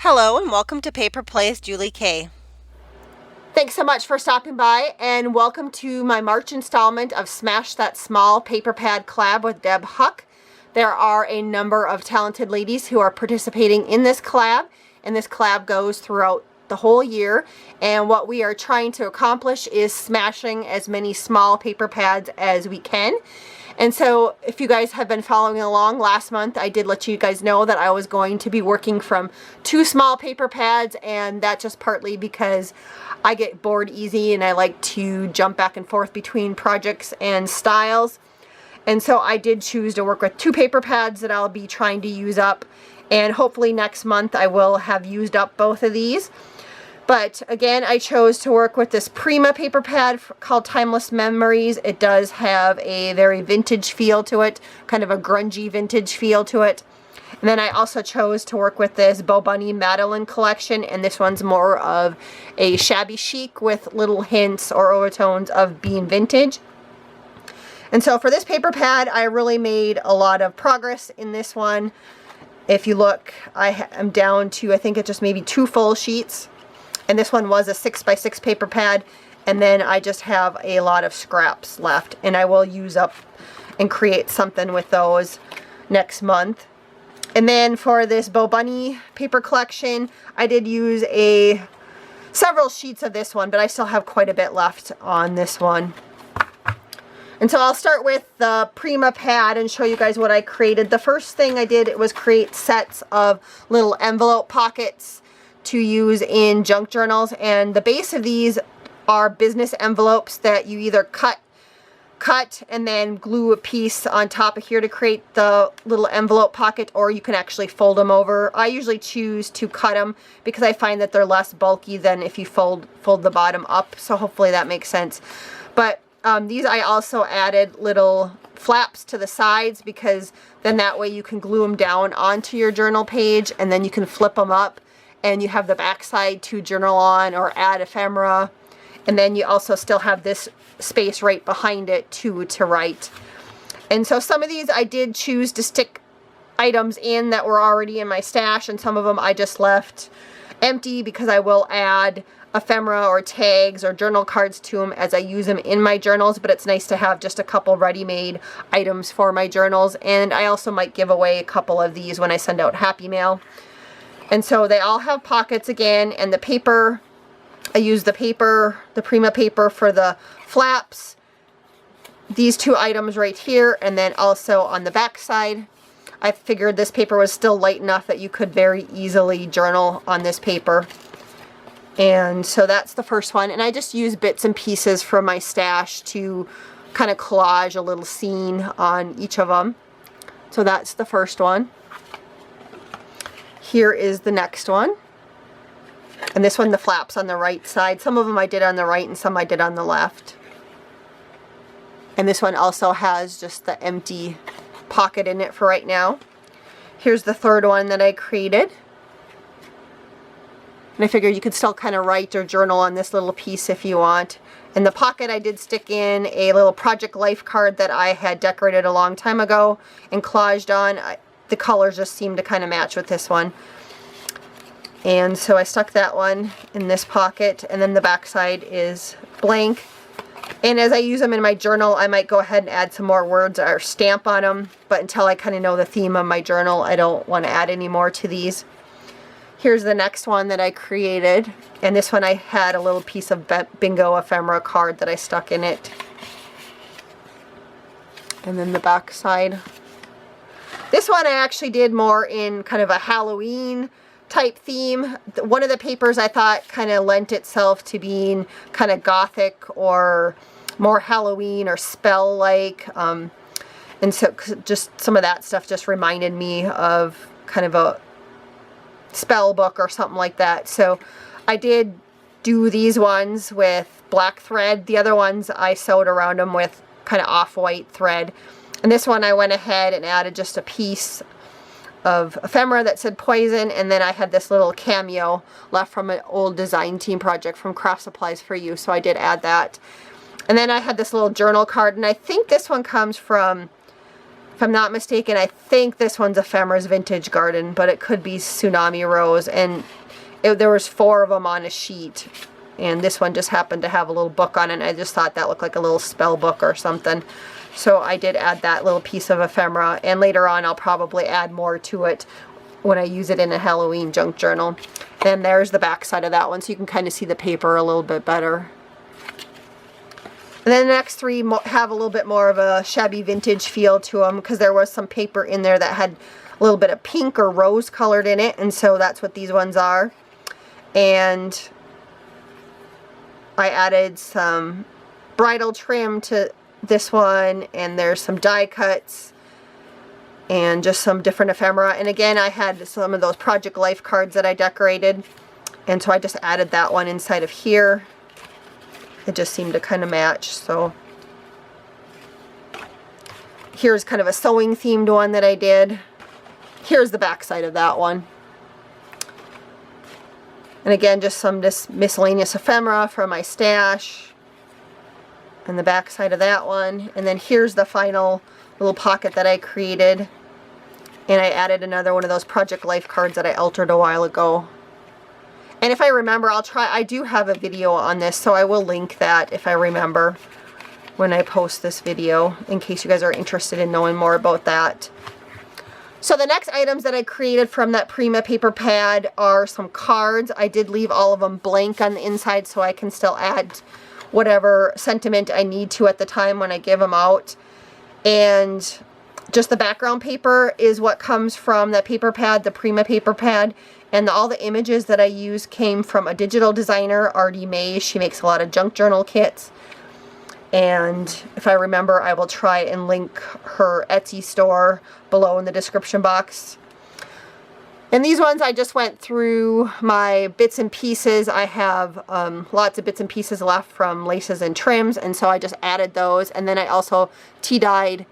Hello and welcome to Paper Plays Julie K. Thanks so much for stopping by, and welcome to my March installment of Smash That Small Paper Pad collab with Deb Huck. There are a number of talented ladies who are participating in this collab, and this collab goes throughout the whole year. And what we are trying to accomplish is smashing as many small paper pads as we can. And so if you guys have been following along, last month I did let you guys know that I was going to be working from 2 small paper pads, and that's just partly because I get bored easy and I like to jump back and forth between projects and styles. And so I did choose to work with 2 paper pads that I'll be trying to use up, and hopefully next month I will have used up both of these. But again, I chose to work with this Prima paper pad called Timeless Memories. It does have a very vintage feel to it, kind of a grungy vintage feel to it. And then I also chose to work with this Bo Bunny Madeline collection, and this one's more of a shabby chic with little hints or overtones of being vintage. And so for this paper pad, I really made a lot of progress in this one. If you look, I am down to, I think it's just maybe 2 full sheets. And this one was a 6x6 paper pad, and then I just have a lot of scraps left, and I will use up and create something with those next month. And then for this Bo Bunny paper collection, I did use several sheets of this one, but I still have quite a bit left on this one. And so I'll start with the Prima pad and show you guys what I created. The first thing I did was create sets of little envelope pockets to use in junk journals, and the base of these are business envelopes that you either cut and then glue a piece on top of here to create the little envelope pocket, or you can actually fold them over. I usually choose to cut them because I find that they're less bulky than if you fold the bottom up, so hopefully that makes sense. But these I also added little flaps to the sides, because then that way you can glue them down onto your journal page, and then you can flip them up and you have the back side to journal on or add ephemera. And then you also still have this space right behind it to write. And so some of these I did choose to stick items in that were already in my stash, and some of them I just left empty because I will add ephemera or tags or journal cards to them as I use them in my journals. But it's nice to have just a couple ready-made items for my journals. And I also might give away a couple of these when I send out Happy Mail. And so they all have pockets again, and the paper, I use the Prima paper for the flaps, these 2 items right here, and then also on the back side. I figured this paper was still light enough that you could very easily journal on this paper. And so that's the first one, and I just use bits and pieces from my stash to kind of collage a little scene on each of them. So that's the first one. Here is the next one. And this one, the flaps on the right side. Some of them I did on the right and some I did on the left. And this one also has just the empty pocket in it for right now. Here's the third one that I created. And I figured you could still kind of write or journal on this little piece if you want. In the pocket I did stick in a little Project Life card that I had decorated a long time ago and collaged on. The colors just seem to kind of match with this one. And so I stuck that one in this pocket, and then the back side is blank. And as I use them in my journal, I might go ahead and add some more words or stamp on them, but until I kind of know the theme of my journal, I don't want to add any more to these. Here's the next one that I created, and this one I had a little piece of bingo ephemera card that I stuck in it. And then the back side. This one I actually did more in kind of a Halloween type theme. One of the papers I thought kind of lent itself to being kind of gothic or more Halloween or spell-like. And so just some of that stuff just reminded me of kind of a spell book or something like that. So I did do these ones with black thread. The other ones I sewed around them with kind of off-white thread. And this one I went ahead and added just a piece of ephemera that said poison, and then I had this little cameo left from an old design team project from Craft Supplies for You, so I did add that. And then I had this little journal card, and I think this one comes from If I'm not mistaken, I think this one's Ephemera's Vintage Garden, but it could be Tsunami Rose. And there was 4 of them on a sheet. And this one just happened to have a little book on it. And I just thought that looked like a little spell book or something. So I did add that little piece of ephemera. And later on, I'll probably add more to it when I use it in a Halloween junk journal. And there's the back side of that one. So you can kind of see the paper a little bit better. And then the next 3 have a little bit more of a shabby vintage feel to them because there was some paper in there that had a little bit of pink or rose colored in it, and so that's what these ones are. And I added some bridal trim to this one, and there's some die cuts and just some different ephemera. And again, I had some of those Project Life cards that I decorated, and so I just added that one inside of here. It just seemed to kind of match. So here's kind of a sewing themed one that I did. Here's the back side of that one. And again, just some miscellaneous ephemera from my stash. And the back side of that one. And then here's the final little pocket that I created. And I added another one of those Project Life cards that I altered a while ago. And if I remember, I do have a video on this, so I will link that if I remember when I post this video, in case you guys are interested in knowing more about that. So the next items that I created from that Prima paper pad are some cards. I did leave all of them blank on the inside so I can still add whatever sentiment I need to at the time when I give them out. And just the background paper is what comes from that paper pad, the Prima paper pad. And all the images that I use came from a digital designer, Artie Mays. She makes a lot of junk journal kits. And if I remember, I will try and link her Etsy store below in the description box. And these ones, I just went through my bits and pieces. I have lots of bits and pieces left from laces and trims, and so I just added those. And then I also tea-dyed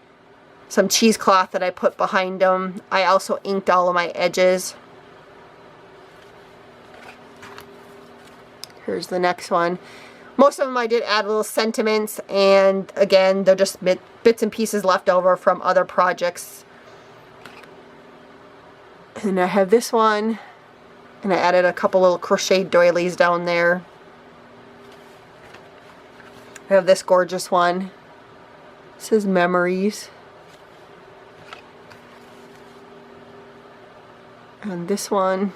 some cheesecloth that I put behind them. I also inked all of my edges. Here's the next one. Most of them I did add little sentiments, and again, they're just bits and pieces left over from other projects. And I have this one, and I added a couple little crocheted doilies down there. I have this gorgeous one. It says Memories. And this one.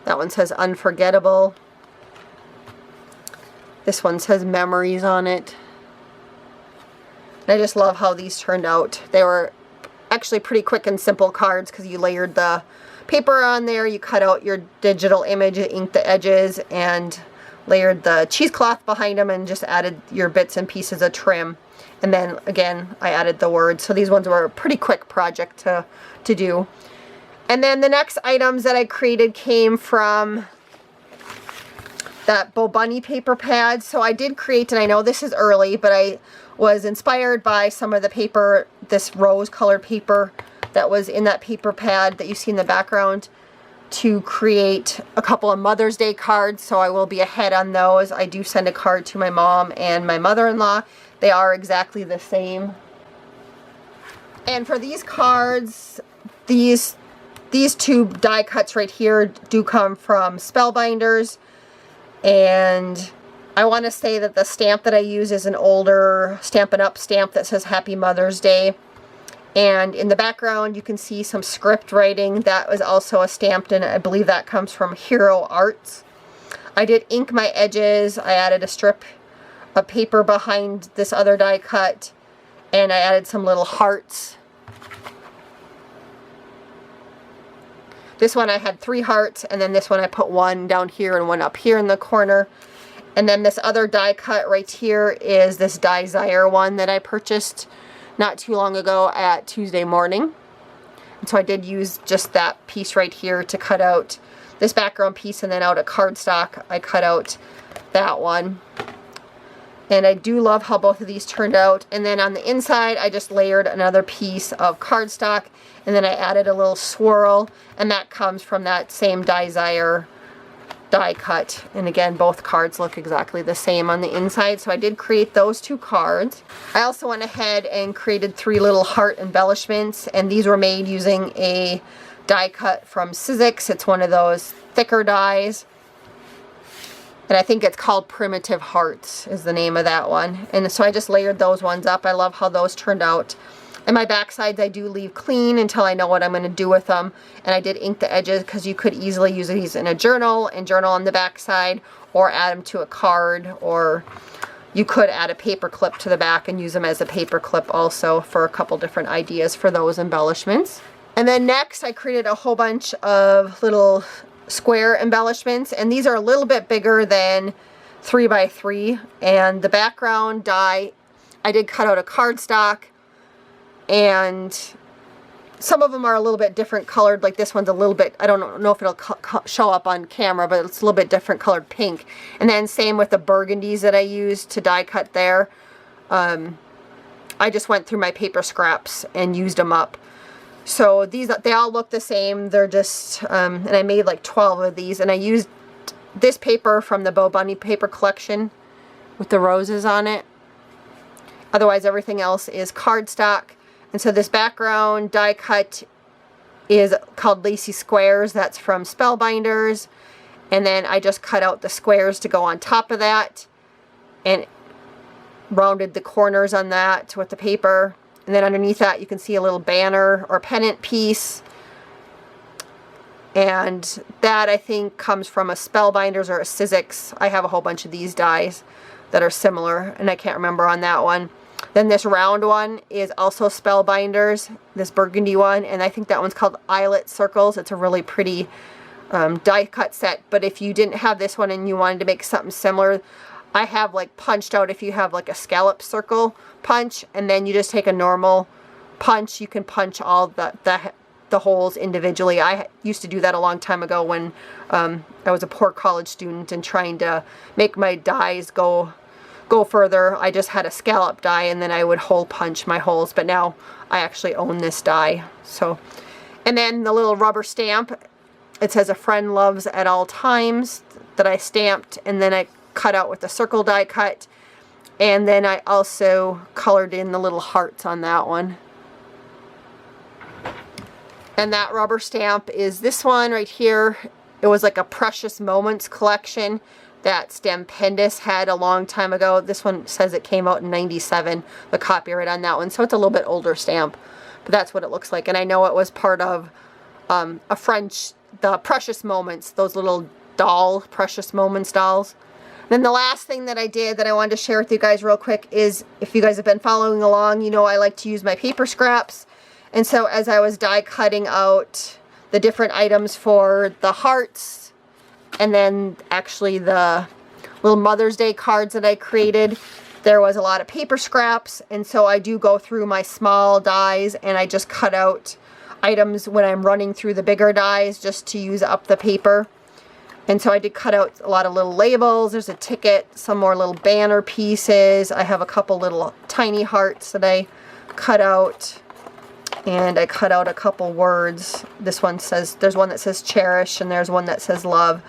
That one says Unforgettable. This one says Memories on it. And I just love how these turned out. They were actually pretty quick and simple cards because you layered the paper on there, you cut out your digital image, inked the edges, and layered the cheesecloth behind them and just added your bits and pieces of trim. And then again, I added the words. So these ones were a pretty quick project to do. And then the next items that I created came from that Bo Bunny paper pad. So I did create, and I know this is early, but I was inspired by some of the paper, this rose colored paper that was in that paper pad that you see in the background, to create a couple of Mother's Day cards. So I will be ahead on those. I do send a card to my mom and my mother-in-law. They are exactly the same. And for these cards, these 2 die cuts right here do come from Spellbinders, and I want to say that the stamp that I use is an older Stampin' Up! Stamp that says Happy Mother's Day. And in the background you can see some script writing that was also a stamped, and I believe that comes from Hero Arts. I did ink my edges. I added a strip of paper behind this other die cut, and I added some little hearts. This one I had 3 hearts, and then this one I put 1 down here and 1 up here in the corner. And then this other die cut right here is this Die Zaire one that I purchased not too long ago at Tuesday Morning. And so I did use just that piece right here to cut out this background piece, and then out of cardstock I cut out that one. And I do love how both of these turned out. And then on the inside, I just layered another piece of cardstock, and then I added a little swirl, and that comes from that same Die Zaire die cut. And again, both cards look exactly the same on the inside. So I did create those 2 cards. I also went ahead and created 3 little heart embellishments, and these were made using a die cut from Sizzix. It's one of those thicker dies. And I think it's called Primitive Hearts is the name of that one. And so I just layered those ones up. I love how those turned out. And my back sides I do leave clean until I know what I'm going to do with them. And I did ink the edges because you could easily use these in a journal and journal on the back side, or add them to a card, or you could add a paper clip to the back and use them as a paper clip also, for a couple different ideas for those embellishments. And then next I created a whole bunch of little square embellishments, and these are a little bit bigger than 3x3. And the background die, I did cut out a cardstock, and some of them are a little bit different colored. Like this one's a little bit, I don't know if it'll show up on camera, but it's a little bit different colored pink. And then same with the burgundies that I used to die cut there. I just went through my paper scraps and used them up. So these, they all look the same. They're just, and I made like 12 of these, and I used this paper from the Bo Bunny paper collection with the roses on it. Otherwise everything else is cardstock. And so this background die cut is called Lacy Squares. That's from Spellbinders. And then I just cut out the squares to go on top of that and rounded the corners on that with the paper. And then underneath that you can see a little banner or pennant piece. And that I think comes from a Spellbinders or a Sizzix. I have a whole bunch of these dies that are similar, and I can't remember on that one. Then this round one is also Spellbinders, this burgundy one, and I think that one's called Eyelet Circles. It's a really pretty die cut set. But if you didn't have this one and you wanted to make something similar, I have like punched out, if you have like a scallop circle punch, and then you just take a normal punch, you can punch all the holes individually. I used to do that a long time ago when I was a poor college student and trying to make my dies go further. I just had a scallop die, and then I would hole punch my holes, but now I actually own this die. So, and then the little rubber stamp, it says "A friend loves at all times," that I stamped, and then I cut out with the circle die cut, and then I also colored in the little hearts on that one. And that rubber stamp is this one right here. It was like a Precious Moments collection that Stampendous had a long time ago. This one says it came out in '97, the copyright on that one. So it's a little bit older stamp, but that's what it looks like. And I know it was part of a French, the Precious Moments, those little Precious Moments dolls. Then the last thing that I did that I wanted to share with you guys real quick is, if you guys have been following along, you know I like to use my paper scraps. And so as I was die cutting out the different items for the hearts, and then actually the little Mother's Day cards that I created, there was a lot of paper scraps. And so I do go through my small dies and I just cut out items when I'm running through the bigger dies just to use up the paper. And so I did cut out a lot of little labels. There's a ticket, some more little banner pieces. I have a couple little tiny hearts that I cut out. And I cut out a couple words. This one says, there's one that says cherish, and there's one that says love.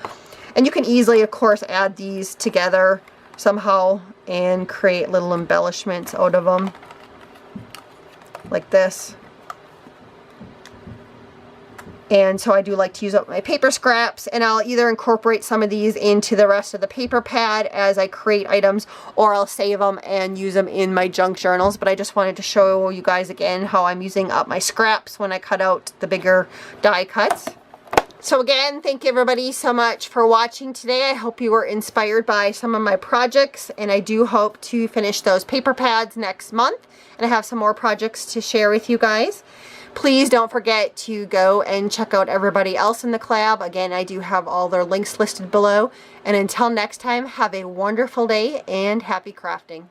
And you can easily, of course, add these together somehow and create little embellishments out of them. Like this. And so I do like to use up my paper scraps, and I'll either incorporate some of these into the rest of the paper pad as I create items, or I'll save them and use them in my junk journals. But I just wanted to show you guys again how I'm using up my scraps when I cut out the bigger die cuts. So again, thank you everybody so much for watching today. I hope you were inspired by some of my projects, and I do hope to finish those paper pads next month, and I have some more projects to share with you guys. Please don't forget to go and check out everybody else in the collab. Again, I do have all their links listed below. And until next time, have a wonderful day and happy crafting.